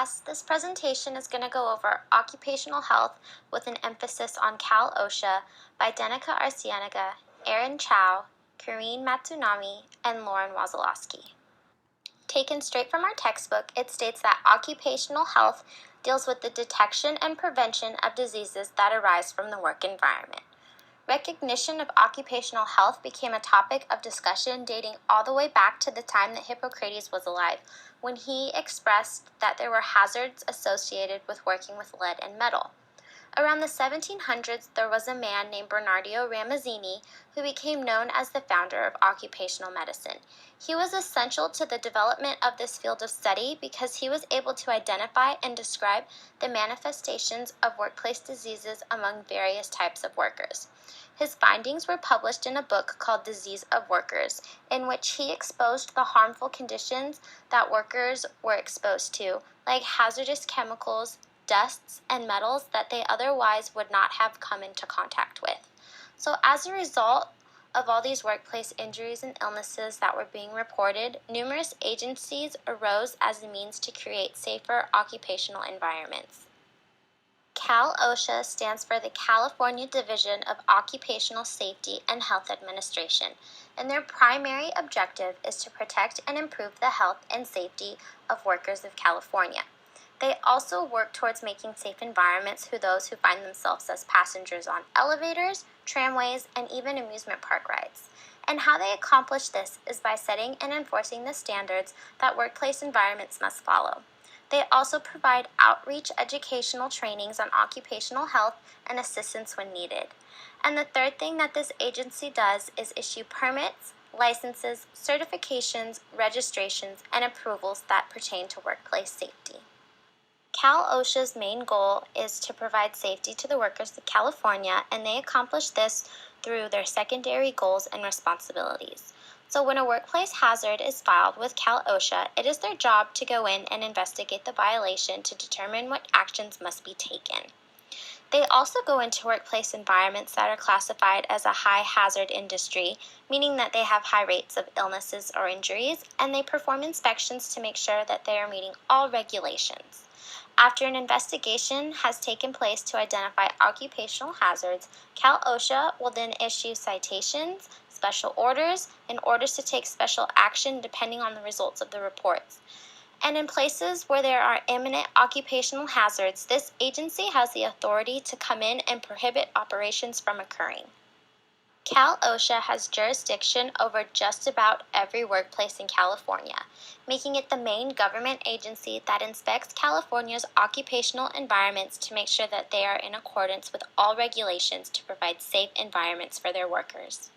class. This presentation is going to go over occupational health with an emphasis on Cal OSHA by Denica Arcienega, Erin Chow, Karine Matsunami, and Lauren Wazalowski. Taken straight from our textbook, it states that occupational health deals with the detection and prevention of diseases that arise from the work environment. Recognition of occupational health became a topic of discussion dating all the way back to the time that Hippocrates was alive, when he expressed that there were hazards associated with working with lead and metal. Around the 1700s, there was a man named Bernardo Ramazzini who became known as the founder of occupational medicine. He was essential to the development of this field of study because he was able to identify and describe the manifestations of workplace diseases among various types of workers. His findings were published in a book called Disease of Workers, in which he exposed the harmful conditions that workers were exposed to, like hazardous chemicals, dusts, and metals that they otherwise would not have come into contact with. So as a result of all these workplace injuries and illnesses that were being reported, numerous agencies arose as a means to create safer occupational environments. Cal OSHA stands for the California Division of Occupational Safety and Health Administration, and their primary objective is to protect and improve the health and safety of workers of California. They also work towards making safe environments for those who find themselves as passengers on elevators, tramways, and even amusement park rides. And how they accomplish this is by setting and enforcing the standards that workplace environments must follow. They also provide outreach educational trainings on occupational health and assistance when needed. And the third thing that this agency does is issue permits, licenses, certifications, registrations, and approvals that pertain to workplace safety. Cal OSHA's main goal is to provide safety to the workers of California, and they accomplish this through their secondary goals and responsibilities. So when a workplace hazard is filed with Cal OSHA, it is their job to go in and investigate the violation to determine what actions must be taken. They also go into workplace environments that are classified as a high hazard industry, meaning that they have high rates of illnesses or injuries, and they perform inspections to make sure that they are meeting all regulations. After an investigation has taken place to identify occupational hazards, Cal OSHA will then issue citations, special orders, and orders to take special action depending on the results of the reports. And in places where there are imminent occupational hazards, this agency has the authority to come in and prohibit operations from occurring. Cal OSHA has jurisdiction over just about every workplace in California, making it the main government agency that inspects California's occupational environments to make sure that they are in accordance with all regulations to provide safe environments for their workers.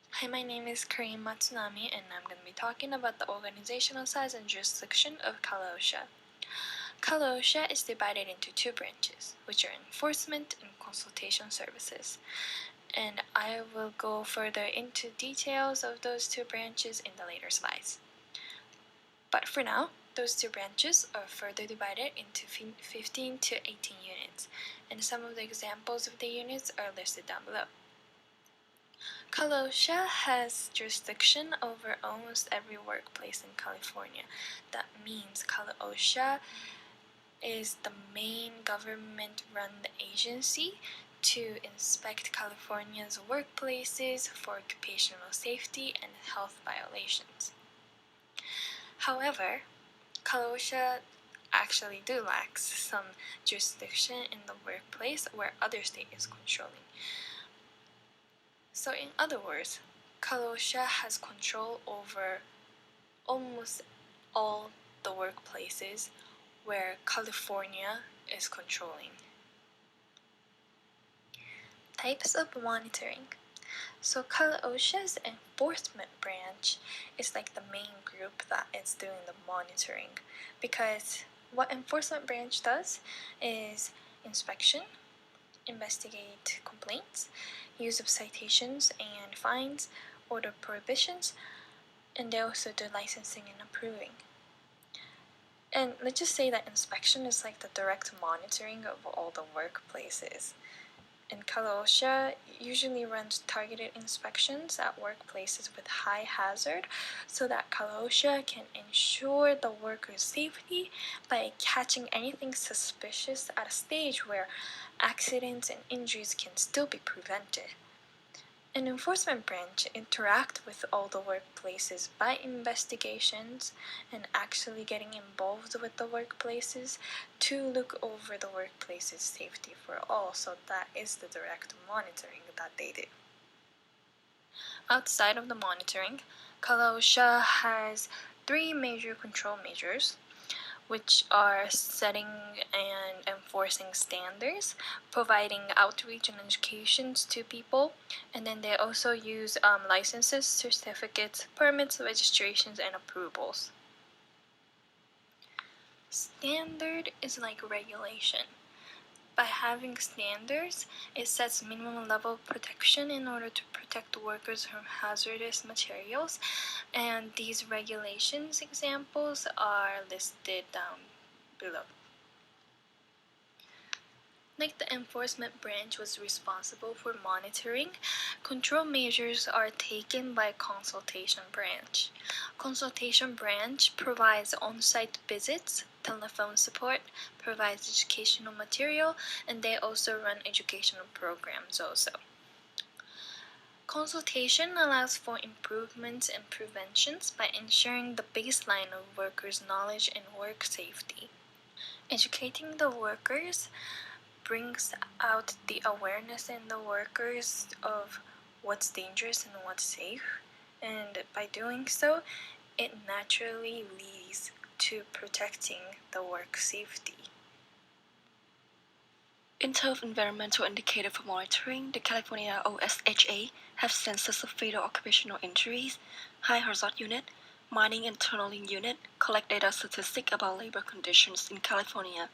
Hi, my name is Karine Matsunami, and I'm going to be talking about the organizational size and jurisdiction of Cal OSHA. Cal OSHA is divided into two branches, which are enforcement and consultation services. And I will go further into details of those two branches in the later slides. But for now, those two branches are further divided into 15 to 18 units, and some of the examples of the units are listed down below. Cal OSHA has jurisdiction over almost every workplace in California. That means Cal OSHA is the main government-run agency to inspect California's workplaces for occupational safety and health violations. However, Cal OSHA actually lacks some jurisdiction in the workplace where other state is controlling. So in other words, Cal OSHA has control over almost all the workplaces where California is controlling. Types of monitoring. So Cal OSHA's enforcement branch is like the main group that is doing the monitoring, because what enforcement branch does is inspection, investigate complaints, use of citations and fines, order prohibitions, and they also do licensing and approving. And let's just say that inspection is like the direct monitoring of all the workplaces. And Cal OSHA usually runs targeted inspections at workplaces with high hazard so that Cal OSHA can ensure the worker's safety by catching anything suspicious at a stage where accidents and injuries can still be prevented. An enforcement branch interacts with all the workplaces by investigations and actually getting involved with the workplaces to look over the workplace's safety for all. So that is the direct monitoring that they do. Outside of the monitoring, Cal OSHA has 3 major control measures, which are setting and enforcing standards, providing outreach and educations to people, and then they also use licenses, certificates, permits, registrations, and approvals. Standard is like regulation. By having standards, it sets minimum level of protection in order to protect workers from hazardous materials, and these regulations examples are listed down below. Like the enforcement branch was responsible for monitoring, control measures are taken by consultation branch. Consultation branch provides on-site visits, telephone support, provides educational material, and they also run educational programs also. Consultation allows for improvements and preventions by ensuring the baseline of workers' knowledge and work safety. Educating the workers brings out the awareness in the workers of what's dangerous and what's safe, and by doing so, it naturally leads to protecting the work safety. In terms of environmental indicator for monitoring, the California OSHA have sensors of fatal occupational injuries, high hazard unit, mining and tunneling unit, collect data statistic about labor conditions in California,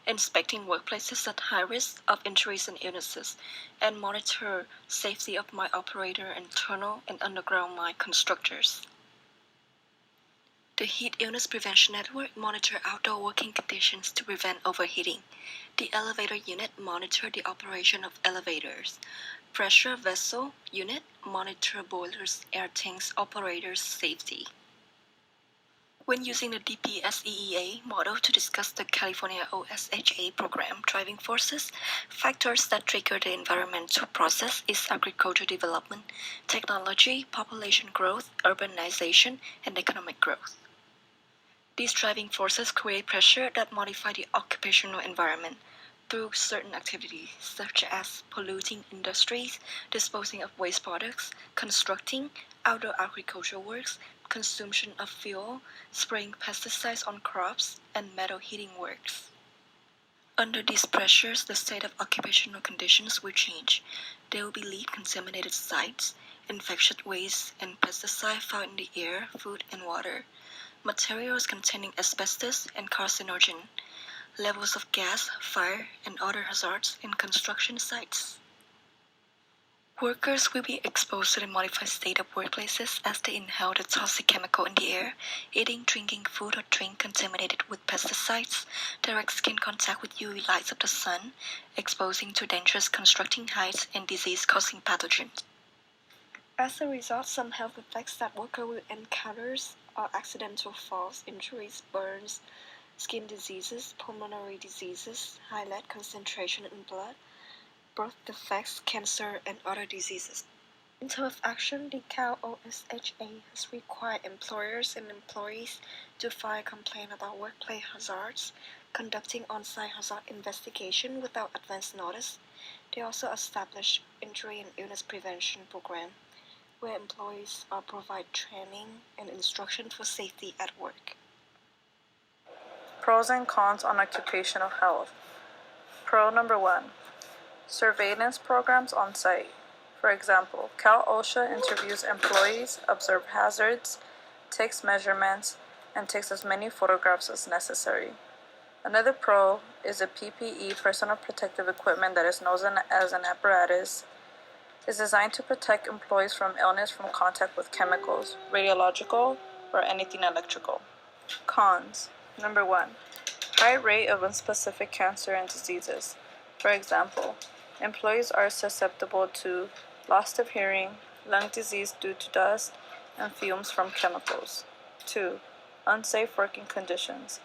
inspecting workplaces at high risk of injuries and illnesses, and monitor safety of mine operator and tunnel and underground mine constructors. The Heat Illness Prevention Network monitor outdoor working conditions to prevent overheating. The elevator unit monitor the operation of elevators. Pressure vessel unit monitor boilers, air tanks, operators' safety. When using the DPSEEA model to discuss the California OSHA program driving forces, factors that trigger the environmental process is agricultural development, technology, population growth, urbanization, and economic growth. These driving forces create pressure that modify the occupational environment through certain activities such as polluting industries, disposing of waste products, constructing outdoor agricultural works, consumption of fuel, spraying pesticides on crops, and metal heating works. Under these pressures, the state of occupational conditions will change. There will be lead-contaminated sites, infectious waste, and pesticides found in the air, food, and water, materials containing asbestos and carcinogen, levels of gas, fire, and other hazards in construction sites. Workers will be exposed to the modified state of workplaces as they inhale the toxic chemical in the air, eating, drinking food or drink contaminated with pesticides, direct skin contact with UV lights of the sun, exposing to dangerous constructing heights and disease-causing pathogens. As a result, some health effects that workers will encounter are accidental falls, injuries, burns, skin diseases, pulmonary diseases, high lead concentration in blood, birth defects, cancer, and other diseases. In terms of action, the Cal OSHA has required employers and employees to file a complaint about workplace hazards, conducting on-site hazard investigation without advance notice. They also established injury and illness prevention program, where employees are provided training and instruction for safety at work. Pros and cons on occupational health. Pro number 1. Surveillance programs on site. For example, Cal OSHA interviews employees, observes hazards, takes measurements, and takes as many photographs as necessary. Another pro is the PPE, personal protective equipment that is known as an apparatus, is designed to protect employees from illness from contact with chemicals, radiological, or anything electrical. Cons. Number 1. High rate of unspecific cancer and diseases. For example, Employees are susceptible to loss of hearing, lung disease due to dust, and fumes from chemicals. 2. Unsafe working conditions.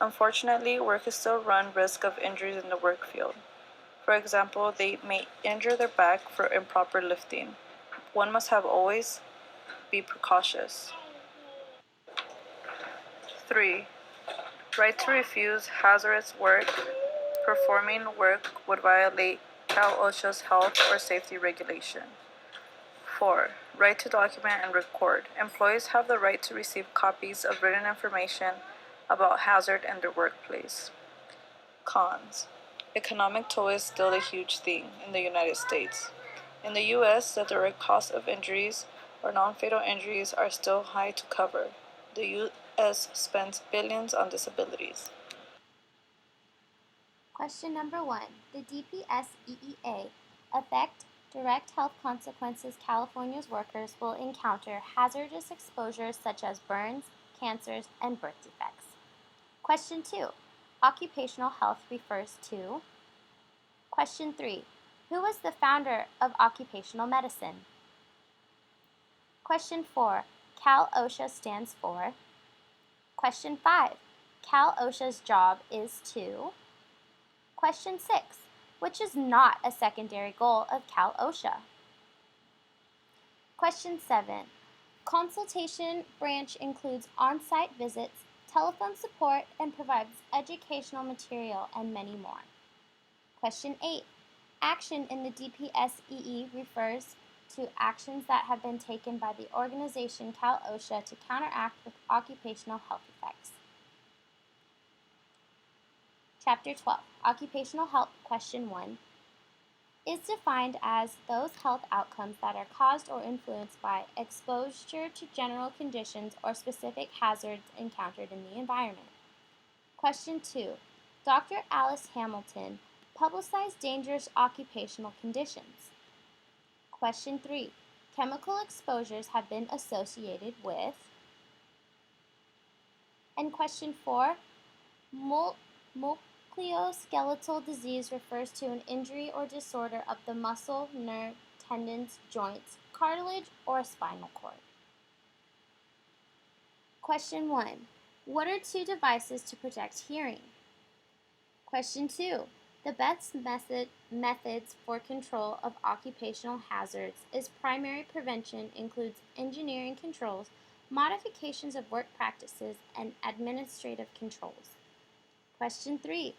Unfortunately, workers still run risk of injuries in the work field. For example, they may injure their back for improper lifting. One must always be precautious. 3. Right to refuse hazardous work. Performing work would violate Cal OSHA's health or safety regulation. 4. Right to document and record. Employees have the right to receive copies of written information about hazard in their workplace. Cons. Economic toll is still a huge thing in the United States. In the US, the direct cost of injuries or non-fatal injuries are still high to cover. The US spends billions on disabilities. Question number 1. The DPSEEA affect direct health consequences California's workers will encounter hazardous exposures such as burns, cancers, and birth defects. Question 2. Occupational health refers to. Question 3. Who was the founder of occupational medicine? Question 4. Cal OSHA stands for. Question 5. Cal OSHA's job is to. Question 6. Which is not a secondary goal of Cal OSHA? Question 7. Consultation branch includes on-site visits, telephone support, and provides educational material and many more. Question 8. Action in the DPSEE refers to actions that have been taken by the organization Cal OSHA to counteract with occupational health effects. Chapter 12. Occupational Health. Question 1 is defined as those health outcomes that are caused or influenced by exposure to general conditions or specific hazards encountered in the environment. Question 2. Dr. Alice Hamilton publicized dangerous occupational conditions. Question 3. Chemical exposures have been associated with. And question 4. Musculoskeletal disease refers to an injury or disorder of the muscle, nerve, tendons, joints, cartilage, or spinal cord. Question 1. What are 2 devices to protect hearing? Question 2. The best methods for control of occupational hazards is primary prevention includes engineering controls, modifications of work practices, and administrative controls. Question 3.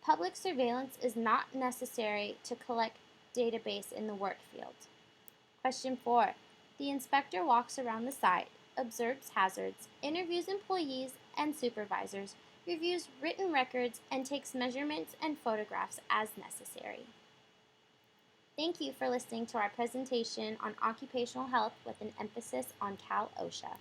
Public surveillance is not necessary to collect database in the work field. Question 4. The inspector walks around the site, observes hazards, interviews employees and supervisors, reviews written records, and takes measurements and photographs as necessary. Thank you for listening to our presentation on occupational health with an emphasis on Cal OSHA.